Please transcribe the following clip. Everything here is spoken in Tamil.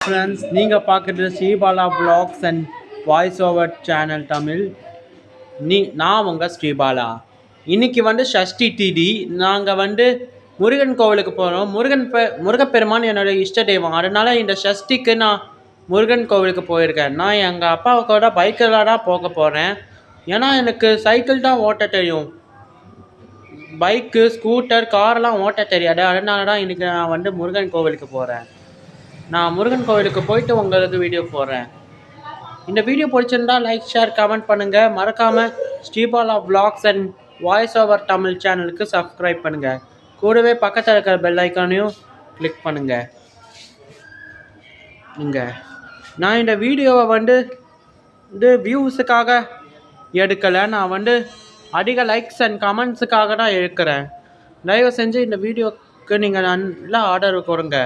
ஃப்ரெண்ட்ஸ், நீங்கள் பார்க்குறது Sribala vlogs and voice over channel Tamil. நான் உங்கள் ஸ்ரீபாலா. இன்றைக்கி ஷஷ்டி திதி. நாங்கள் முருகன் கோவிலுக்கு போகிறோம். முருகப்பெருமான் என்னோட இஷ்ட தெய்வம். அதனால் இந்த ஷஷ்டிக்கு நான் முருகன் கோவிலுக்கு போயிருக்கேன். நான் எங்கள் அப்பாவுக்கோட பைக்கில் தான் போக போகிறேன். ஏன்னா எனக்கு சைக்கிள் தான் ஓட்ட தெரியும். பைக்கு, ஸ்கூட்டர், காரெலாம் ஓட்ட தெரியாது. அதனால தான் இன்றைக்கி நான் முருகன் கோவிலுக்கு போகிறேன். நான் முருகன் கோவிலுக்கு போயிட்டு உங்களுக்கு வீடியோ போடுறேன். இந்த வீடியோ பிடிச்சிருந்தா லைக், ஷேர், கமெண்ட் பண்ணுங்கள். மறக்காமல் Sribala vlogs and voice over Tamil சேனலுக்கு சப்ஸ்கிரைப் பண்ணுங்கள். கூடவே பக்கத்தில் இருக்கிற பெல் ஐக்கானையும் கிளிக் பண்ணுங்கள். நான் இந்த வீடியோவை வியூஸுக்காக எடுக்கலை. நான் அதிக லைக்ஸ் அண்ட் கமெண்ட்ஸுக்காக தான் எடுக்கிறேன். தயவு செஞ்சு இந்த வீடியோவுக்கு நீங்கள் நல்லா ஆதரவு கொடுங்க.